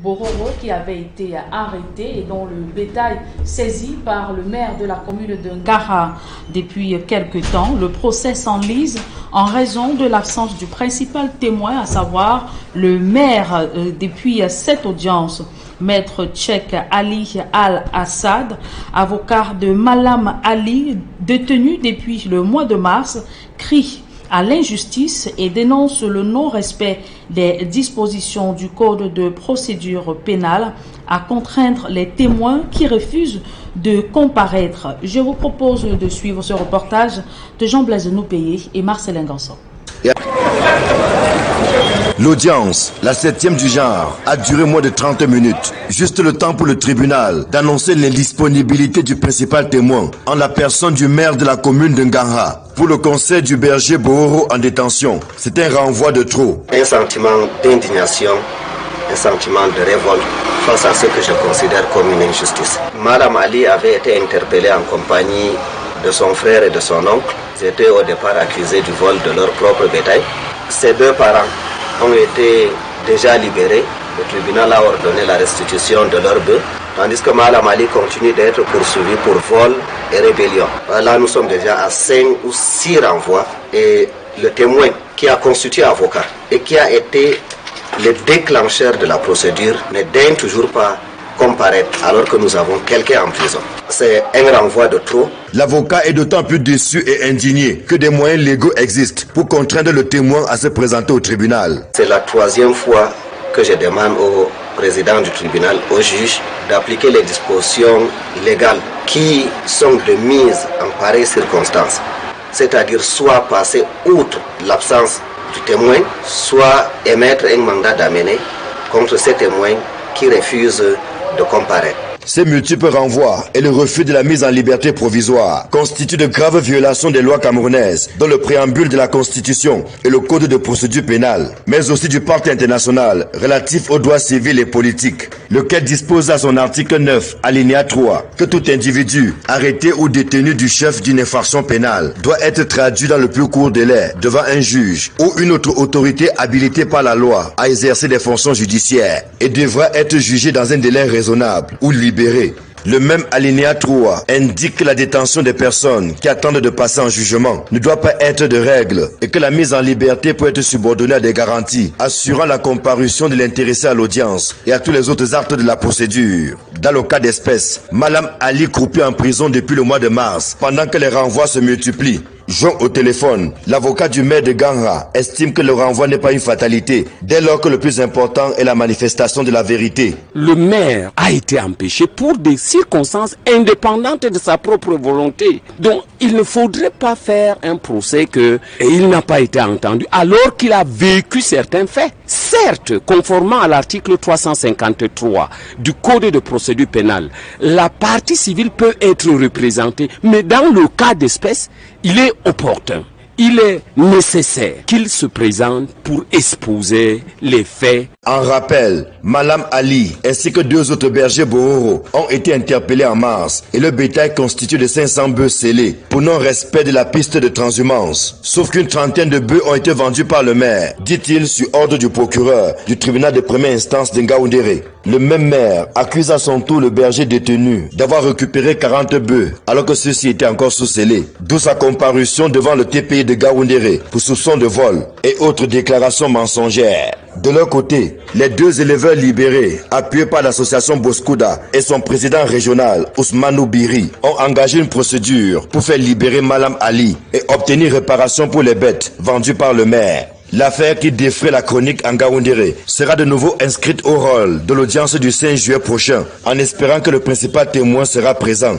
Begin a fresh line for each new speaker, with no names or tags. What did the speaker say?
Bororo qui avait été arrêté et dont le bétail saisi par le maire de la commune de Ngara depuis quelque temps. Le procès s'enlise en raison de l'absence du principal témoin, à savoir le maire depuis cette audience. Maître Tchèque Ali Al-Assad, avocat de Malam Ali, détenu depuis le mois de mars, crie à l'injustice et dénonce le non-respect des dispositions du Code de procédure pénale à contraindre les témoins qui refusent de comparaître. Je vous propose de suivre ce reportage de Jean-Blaise Noupéé et Marcelin Ganson.
L'audience, la 7e du genre, a duré moins de 30 minutes. Juste le temps pour le tribunal d'annoncer l'indisponibilité du principal témoin en la personne du maire de la commune de Ngara. Pour le conseil du berger Bororo en détention, c'est un renvoi de trop.
Un sentiment d'indignation, un sentiment de révolte face à ce que je considère comme une injustice. Malam Ali avait été interpellé en compagnie de son frère et de son oncle. Ils étaient au départ accusés du vol de leur propre bétail. Ses deux parents ont été déjà libérés. Le tribunal a ordonné la restitution de leurs bœufs, tandis que Malam Ali continue d'être poursuivi pour vol et rébellion. Là, nous sommes déjà à 5 ou 6 renvois et le témoin qui a constitué avocat et qui a été le déclencheur de la procédure ne daigne toujours pas comparaître alors que nous avons quelqu'un en prison. C'est un renvoi de trop.
L'avocat est d'autant plus déçu et indigné que des moyens légaux existent pour contraindre le témoin à se présenter au tribunal.
C'est la 3e fois que je demande au président du tribunal, au juge, d'appliquer les dispositions légales qui sont de mise en pareille circonstance. C'est-à-dire soit passer outre l'absence du témoin, soit émettre un mandat d'amener contre ces témoins qui refusent de comparaître.
Ces multiples renvois et le refus de la mise en liberté provisoire constituent de graves violations des lois camerounaises, dont le préambule de la Constitution et le Code de procédure pénale, mais aussi du Pacte international relatif aux droits civils et politiques, lequel dispose à son article 9, alinéa 3, que tout individu arrêté ou détenu du chef d'une infraction pénale doit être traduit dans le plus court délai devant un juge ou une autre autorité habilitée par la loi à exercer des fonctions judiciaires et devra être jugé dans un délai raisonnable ou libéré. Le même alinéa 3 indique que la détention des personnes qui attendent de passer en jugement ne doit pas être de règle et que la mise en liberté peut être subordonnée à des garanties assurant la comparution de l'intéressé à l'audience et à tous les autres actes de la procédure. Dans le cas d'espèce, Malam Ali croupit en prison depuis le mois de mars pendant que les renvois se multiplient. Joint au téléphone, l'avocat du maire de Ngara estime que le renvoi n'est pas une fatalité, dès lors que le plus important est la manifestation de la vérité.
Le maire a été empêché pour des circonstances indépendantes de sa propre volonté. Donc, il ne faudrait pas faire un procès qu'il n'a pas été entendu, alors qu'il a vécu certains faits. Certes, conformément à l'article 353 du Code de procédure pénale, la partie civile peut être représentée, mais dans le cas d'espèce, il est opportun, il est nécessaire qu'il se présente pour exposer les faits.
En rappel, Malam Ali ainsi que 2 autres bergers Bororo ont été interpellés en mars et le bétail constitué de 500 bœufs scellés pour non-respect de la piste de transhumance. Sauf qu'une trentaine de bœufs ont été vendus par le maire, dit-il sur ordre du procureur du tribunal de première instance de Ngaoundéré. Le même maire accuse à son tour le berger détenu d'avoir récupéré 40 bœufs alors que ceux-ci étaient encore sous-scellés. D'où sa comparution devant le TPI de Ngaoundéré pour soupçon de vol et autres déclarations mensongères. De leur côté, les 2 éleveurs libérés, appuyés par l'association Boskouda et son président régional, Ousmane Biri, ont engagé une procédure pour faire libérer Malam Ali et obtenir réparation pour les bêtes vendues par le maire. L'affaire qui défraie la chronique en Ngaoundéré sera de nouveau inscrite au rôle de l'audience du 5 juillet prochain, en espérant que le principal témoin sera présent.